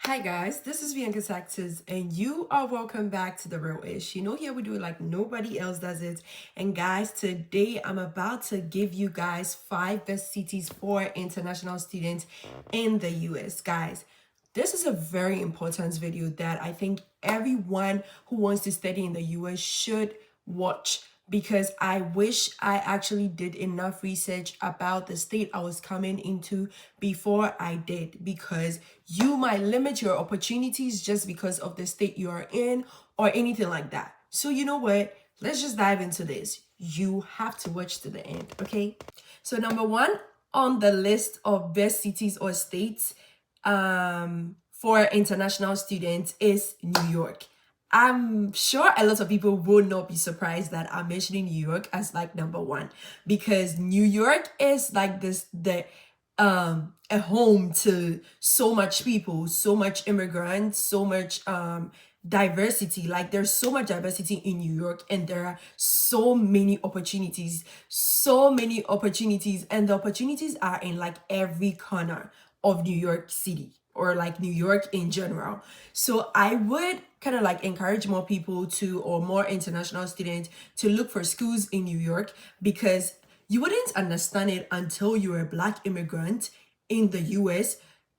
Hi guys, this is Bianca Saxes and you are welcome back to The Real Ish. Here we do it like nobody else does it. And guys, today I'm about to give you guys 5 best cities for international students in the US. Guys, this is a very important video that I think everyone who wants to study in the US should watch, because I wish I actually did enough research about the state I was coming into before I did, because you might limit your opportunities just because of the state you are in or anything like that. So you know what? Let's just dive into this. You have to watch to the end, okay? So number one on the list of best cities or states for international students is New York. I'm sure a lot of people will not be surprised that I'm mentioning New York as like number one, because New York is like the a home to so much people, so much immigrants, so much diversity. Like there's so much diversity in New York, and there are so many opportunities, and the opportunities are in like every corner of New York City, or like New York in general. So I would kind of like encourage more people to, or more international students to look for schools in New York, because you wouldn't understand it until you're a Black immigrant in the US,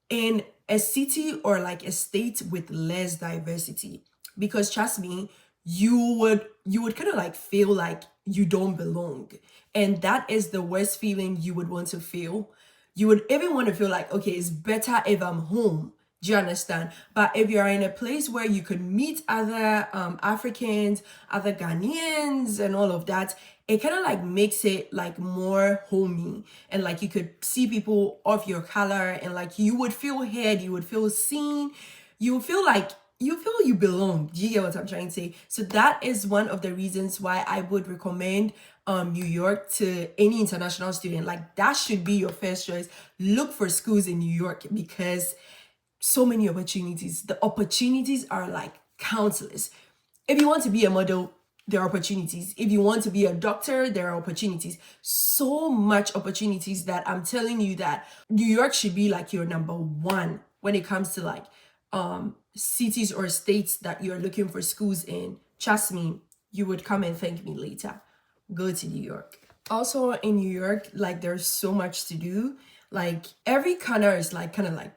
in a city or like a state with less diversity. Because trust me, you would kind of like feel like you don't belong. And that is the worst feeling you would want to feel. You would even want to feel like, okay, it's better if I'm home. Do you understand? But if you're in a place where you could meet other Africans, other Ghanaians, and all of that, it kind of like makes it like more homey, and like you could see people of your color, and like you would feel heard, you would feel seen, you would feel like you belong. Do you get what I'm trying to say? So that is one of the reasons why I would recommend New York to any international student. Like that should be your first choice. Look for schools in New York, because so many opportunities. The opportunities are like countless. If you want to be a model, there are opportunities. If you want to be a doctor, there are opportunities. So much opportunities that I'm telling you that New York should be like your number one when it comes to like cities or states that you're looking for schools in. Trust me, you would come and thank me later. Go to New York. Also in New York, like there's so much to do. Like every corner is like kind of like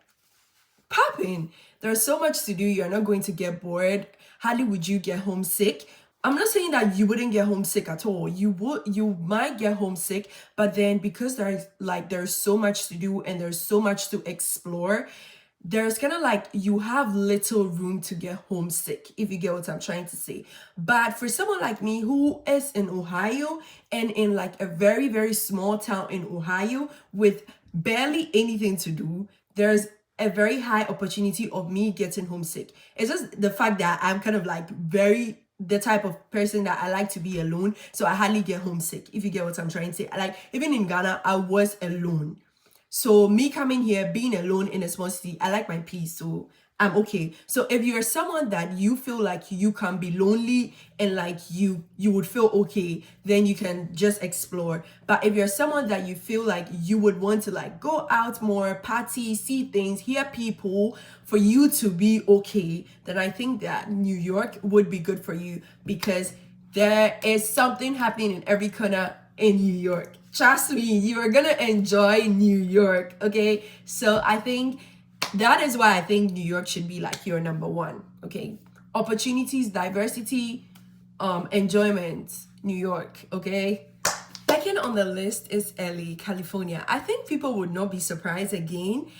popping. There's so much to do. You're not going to get bored. Hardly would you get homesick. I'm not saying that you wouldn't get homesick at all. You might get homesick, but then because there's so much to do and there's so much to explore, there's kind of like you have little room to get homesick, if you get what I'm trying to say. But for someone like me who is in Ohio, and in like a very, very small town in Ohio with barely anything to do, there's a very high opportunity of me getting homesick. It's just the fact that I'm kind of like very the type of person that I like to be alone, so I hardly get homesick, if you get what I'm trying to say. Like even in Ghana, I was alone. So me coming here, being alone in a small city, I like my peace, so I'm okay. So if you're someone that you feel like you can be lonely and like you would feel okay, then you can just explore. But if you're someone that you feel like you would want to like go out more, party, see things, hear people, for you to be okay, then I think that New York would be good for you, because there is something happening in every corner in New York. Trust me, you are gonna enjoy New York, okay? So I think that is why I think New York should be like your number one, okay? Opportunities, diversity, enjoyment, New York, okay? Second on the list is LA, California. I think people would not be surprised again,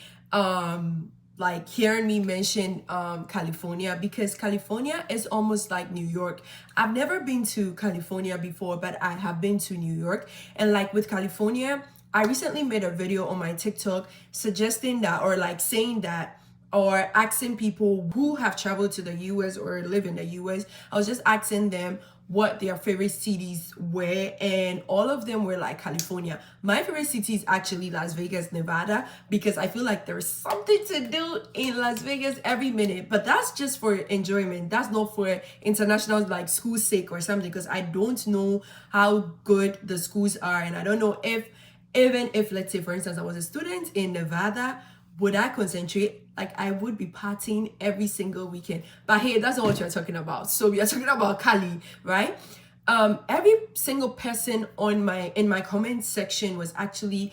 like hearing me mention California, because California is almost like New York. I've never been to California before, but I have been to New York. And like with California, I recently made a video on my TikTok suggesting that, or like saying that, or asking people who have traveled to the US or live in the US. I was just asking them what their favorite cities were, and all of them were like California. My favorite city is actually Las Vegas, Nevada, because I feel like there's something to do in Las Vegas every minute. But that's just for enjoyment. That's not for international like school sake or something, because I don't know how good the schools are, and I don't know if, even if, let's say for instance, I was a student in Nevada, would I concentrate? Like, I would be partying every single weekend. But hey, that's not what you're talking about. So we are talking about Cali, right? Every single person on my in my comment section was actually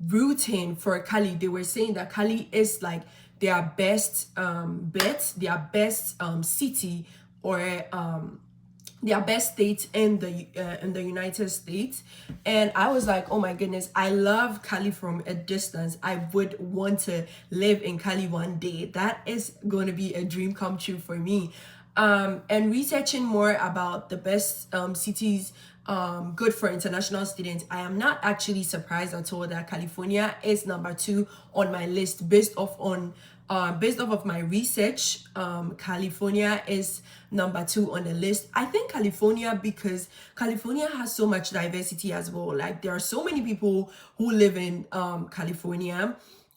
rooting for Cali. They were saying that Cali is like their best bet, their best city, or their best state in the United States. And I was like, oh my goodness, I love Cali from a distance. I would want to live in Cali one day. That is going to be a dream come true for me. And researching more about the best cities good for international students, I am not actually surprised at all that California is number 2 on my list based off of my research. California is number 2 on the list. I think California, because California has so much diversity as well. Like, there are so many people who live in California,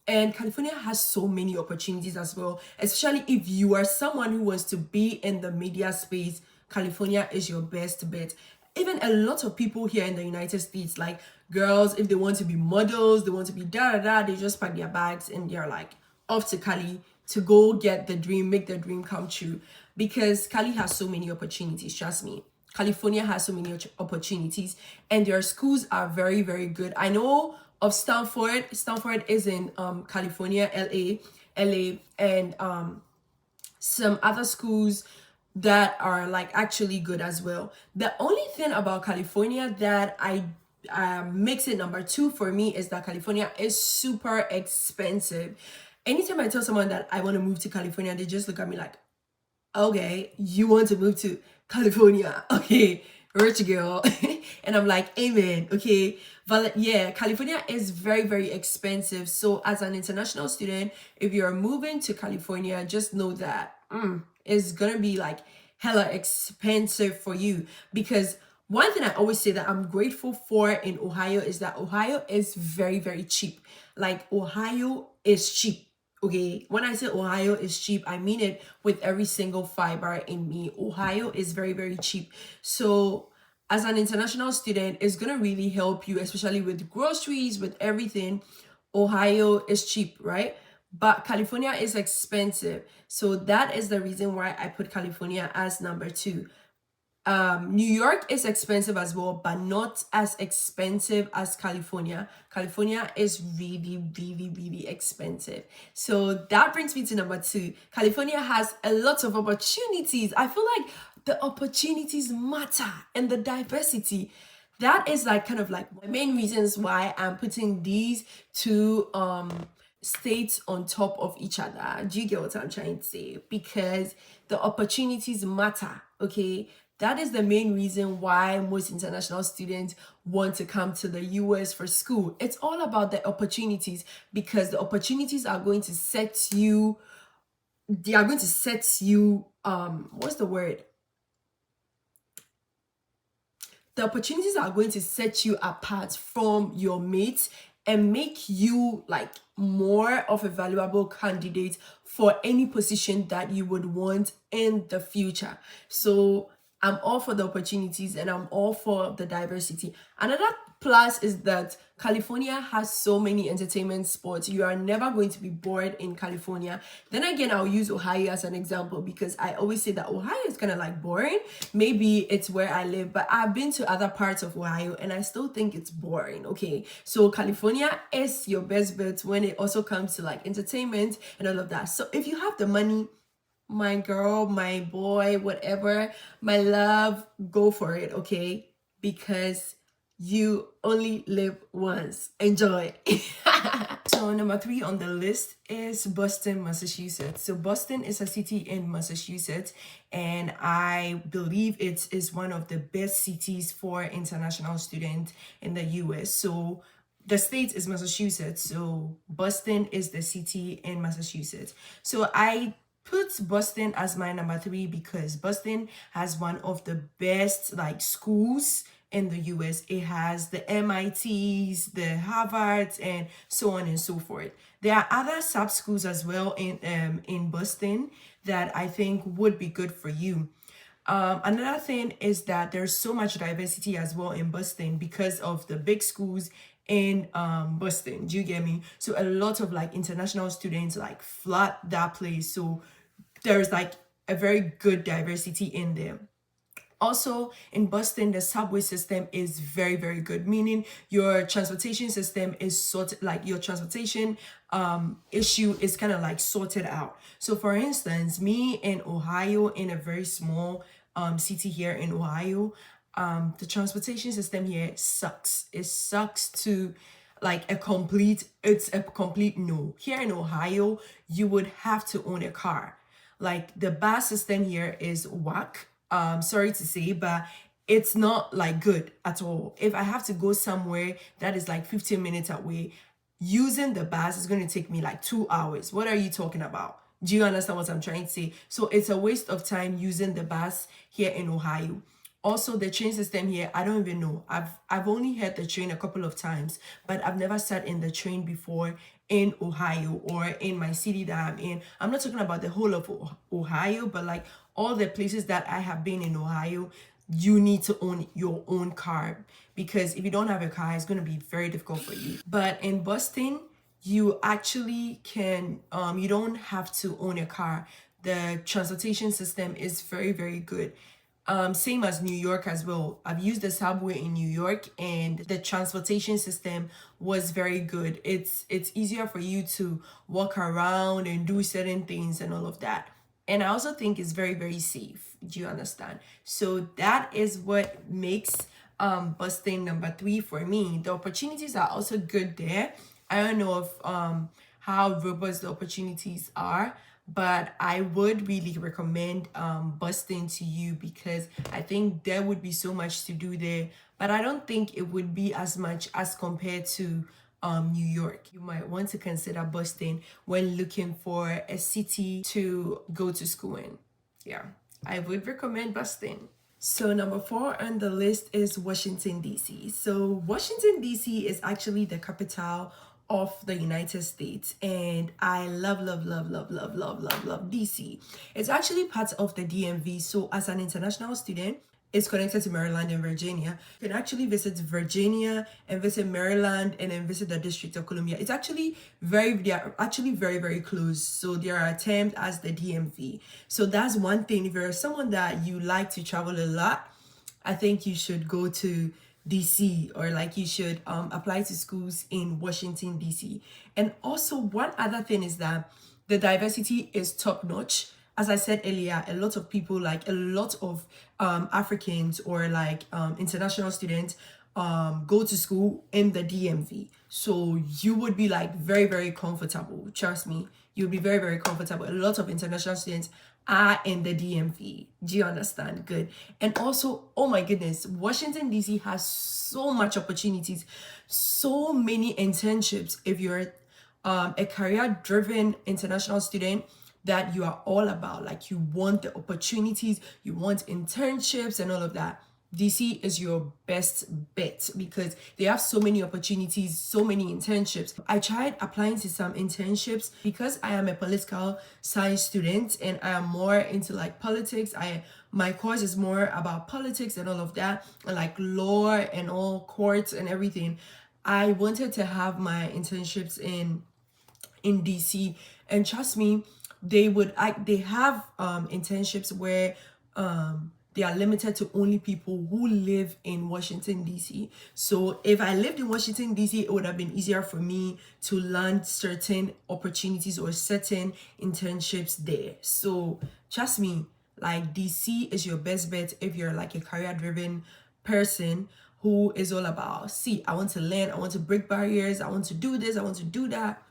and California has so many opportunities as well, especially if you are someone who wants to be in the media space. California is your best bet. Even a lot of people here in the United States, like girls, if they want to be models, they want to be they just pack their bags and they're like off to Cali to go get the dream, make the dream come true. Because Cali has so many opportunities, trust me. California has so many opportunities, and their schools are very, very good. I know of Stanford. Stanford is in California, LA, and some other schools that are like actually good as well. The only thing about California that I makes it number 2 for me is that California is super expensive. Anytime I tell someone that I want to move to California, they just look at me like, okay, you want to move to California? Okay, rich girl. And I'm like, amen. Okay, but yeah, California is very, very expensive. So as an international student, if you're moving to California, just know that it's gonna be like hella expensive for you. Because one thing I always say that I'm grateful for in Ohio is that Ohio is very, very cheap. Like, Ohio is cheap. Okay, when I say Ohio is cheap, I mean it with every single fiber in me. Ohio is very, very cheap. So as an international student, it's gonna really help you, especially with groceries, with everything. Ohio is cheap, right? But California is expensive. So that is the reason why I put California as number 2. New York is expensive as well, but not as expensive as California. California is really, really, really expensive. So that brings me to number 2. California has a lot of opportunities. I feel like the opportunities matter, and the diversity. That is like kind of like my main reasons why I'm putting these 2 states on top of each other. Do you get what I'm trying to say? Because the opportunities matter, okay? That is the main reason why most international students want to come to the US for school. It's all about the opportunities, because the opportunities are going to set you, what's the word? The opportunities are going to set you apart from your mates and make you like more of a valuable candidate for any position that you would want in the future. So I'm all for the opportunities, and I'm all for the diversity. Another plus is that California has so many entertainment spots. You are never going to be bored in California. Then again, I'll use Ohio as an example, because I always say that Ohio is kind of like boring. Maybe it's where I live, but I've been to other parts of Ohio and I still think it's boring. Okay, so California is your best bet when it also comes to like entertainment and all of that. So if you have the money, my girl, my boy, whatever, my love, go for it, okay? Because you only live once. Enjoy. So number 3 on the list is Boston, Massachusetts. So Boston is a city in Massachusetts, and I believe it is one of the best cities for international students in the US. So the state is Massachusetts, so Boston is the city in Massachusetts. So I put Boston as my number 3 because Boston has one of the best like schools in the US. It has the MITs, the Harvards, and so on and so forth. There are other sub schools as well in Boston that I think would be good for you. Another thing is that there's so much diversity as well in Boston because of the big schools in Boston. Do you get me? So a lot of like international students like flood that place. So there's like a very good diversity in there. Also in Boston, the subway system is very, very good, meaning your transportation system is sorted, like your transportation issue is kind of like sorted out. So for instance, me in Ohio, in a very small city here in Ohio, the transportation system here sucks. It sucks to like it's a complete no. Here in Ohio, you would have to own a car. Like the bus system here is whack. Sorry to say, but it's not like good at all. If I have to go somewhere that is like 15 minutes away, using the bus is going to take me like 2 hours. What are you talking about? Do you understand what I'm trying to say? So it's a waste of time using the bus here in Ohio. Also, the train system here, I don't even know. I've only had the train a couple of times, but I've never sat in the train before in Ohio or in my city that I'm in. I'm not talking about the whole of Ohio, but like all the places that I have been in Ohio, you need to own your own car, because if you don't have a car, it's going to be very difficult for you. But in Boston, you actually can you don't have to own a car. The transportation system is very, very good. Same as New York as well. I've used the subway in New York, and the transportation system was very good. It's easier for you to walk around and do certain things and all of that. And I also think it's very, very safe. Do you understand? So that is what makes Boston number 3 for me. The opportunities are also good there. I don't know if how robust the opportunities are, but I would really recommend Boston to you, because I think there would be so much to do there, but I don't think it would be as much as compared to New York. You might want to consider Boston when looking for a city to go to school in. Yeah, I would recommend Boston. So number 4 on the list is Washington, D.C. So Washington, D.C. is actually the capital of the United States, and I love DC. It's actually part of the DMV. So as an international student, it's connected to Maryland and Virginia. You can actually visit Virginia and visit Maryland and then visit the District of Columbia. They are actually very, very close. So they are termed as the DMV. So that's one thing. If you're someone that you like to travel a lot, I think you should go to DC, or like you should apply to schools in Washington, DC. And also one other thing is that the diversity is top notch. As I said earlier, a lot of people, like a lot of Africans or like international students go to school in the DMV. So you would be like very, very comfortable. Trust me, you'll be very, very comfortable. A lot of international students are in the DMV. Do you understand? Good. And also, oh my goodness, Washington, D.C. has so much opportunities, so many internships. If you're a career-driven international student that you are all about, like you want the opportunities, you want internships and all of that, DC is your best bet, because they have so many opportunities, so many internships. I tried applying to some internships because I am a political science student and I am more into like politics. My course is more about politics and all of that, and like law and all courts and everything. I wanted to have my internships in DC, and trust me, they have internships where they are limited to only people who live in Washington, D.C. So if I lived in Washington, D.C., it would have been easier for me to land certain opportunities or certain internships there. So trust me, like DC is your best bet if you're like a career-driven person who is all about, see, I want to learn, I want to break barriers, I want to do this, I want to do that.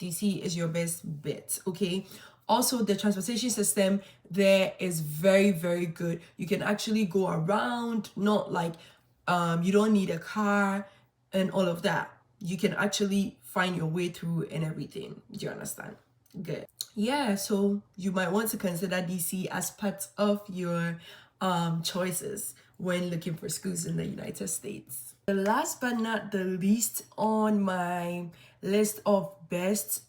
DC is your best bet, okay? Also, the transportation system there is very, very good. You can actually go around, not like you don't need a car and all of that. You can actually find your way through and everything. Do you understand? Good. Yeah, so you might want to consider DC as part of your choices when looking for schools in the United States. The last but not the least on my list of best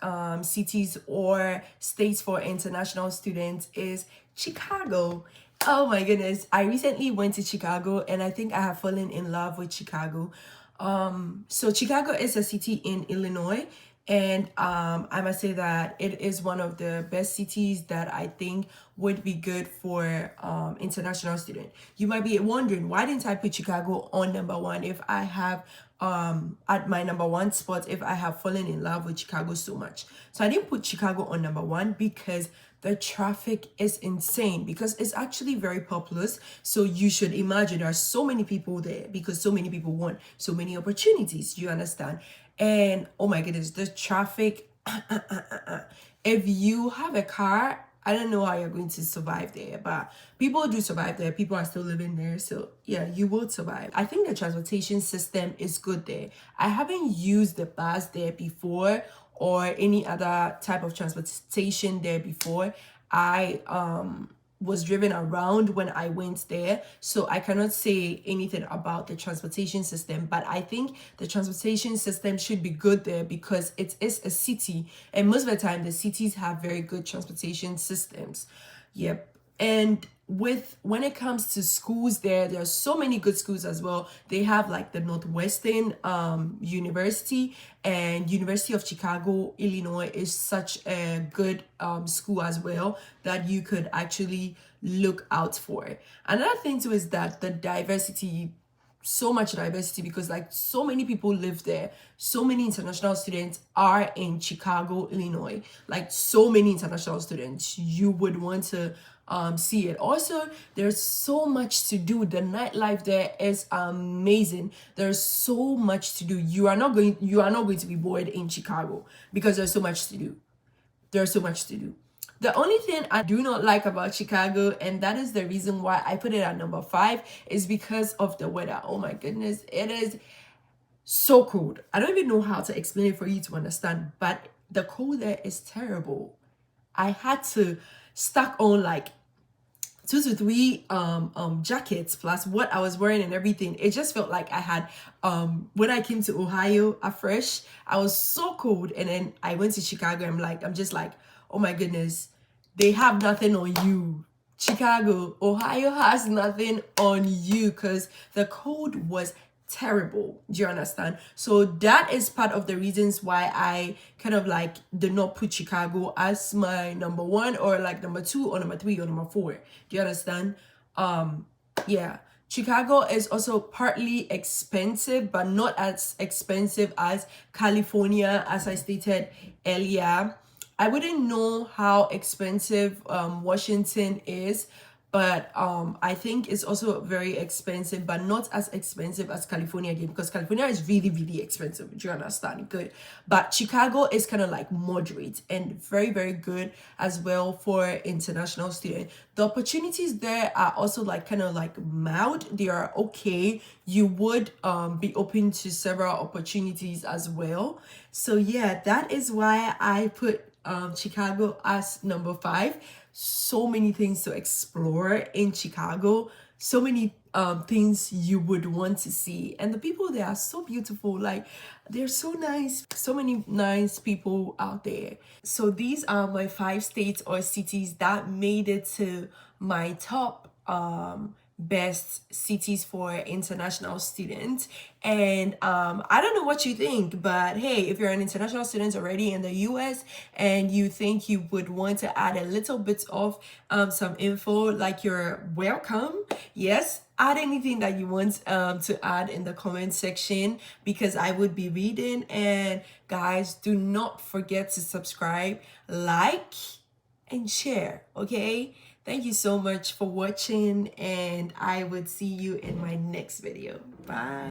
cities or states for international students is Chicago. Oh my goodness, I recently went to Chicago and I think I have fallen in love with Chicago. So Chicago is a city in Illinois, and I must say that it is one of the best cities that I think would be good for international student. You might be wondering, why didn't I put Chicago on number one if I have at my number one spot, if I have fallen in love with Chicago so much? So I didn't put Chicago on number one because the traffic is insane, because it's actually very populous. So you should imagine there are so many people there because so many people want so many opportunities. You understand? And oh my goodness, the traffic. If you have a car, I don't know how you're going to survive there, but people do survive there. People are still living there. So yeah, you will survive. I think the transportation system is good there. I haven't used the bus there before or any other type of transportation there before. I was driven around when I went there, so I cannot say anything about the transportation system, but I think the transportation system should be good there because it is a city, and most of the time the cities have very good transportation systems. Yep. And when it comes to schools there are so many good schools as well. They have like the Northwestern University, and University of Chicago, Illinois is such a good school as well that you could actually look out for. Another thing too is that the diversity, so much diversity, because like so many people live there, so many international students are in Chicago, Illinois, like so many international students. You would want to see it. Also, there's so much to do. The nightlife there is amazing. There's so much to do. You are not going to be bored in Chicago because there's so much to do. There's so much to do. The only thing I do not like about Chicago, and that is the reason why I put it at number 5, is because of the weather. Oh my goodness, it is so cold. I don't even know how to explain it for you to understand, but the cold there is terrible. I had to stack on like 2 to 3 jackets plus what I was wearing and everything. It just felt like I had when I came to Ohio afresh, I was so cold, and then I went to Chicago. I'm just like, oh my goodness, they have nothing on you. Chicago, Ohio has nothing on you, because the cold was terrible. Do you understand? So that is part of the reasons why I kind of like did not put Chicago as my number 1 or like number 2 or number 3 or number 4. Do you understand? Yeah. Chicago is also partly expensive, but not as expensive as California, as I stated earlier. I wouldn't know how expensive Washington is, but I think it's also very expensive, but not as expensive as California again, because California is really, really expensive. Do you understand? Good. But Chicago is kind of like moderate and very, very good as well for international students. The opportunities there are also like kind of like mild. They are okay. You would be open to several opportunities as well. So yeah, that is why I put Chicago as number 5. So many things to explore in Chicago, so many things you would want to see, and the people there are so beautiful. Like, they're so nice, so many nice people out there. So these are my 5 states or cities that made it to my top best cities for international students. And I don't know what you think, but hey, if you're an international student already in the US and you think you would want to add a little bit of some info, like, you're welcome. Yes, add anything that you want to add in the comment section, because I would be reading. And guys, do not forget to subscribe, like, and share. Okay, thank you so much for watching, and I would see you in my next video. Bye.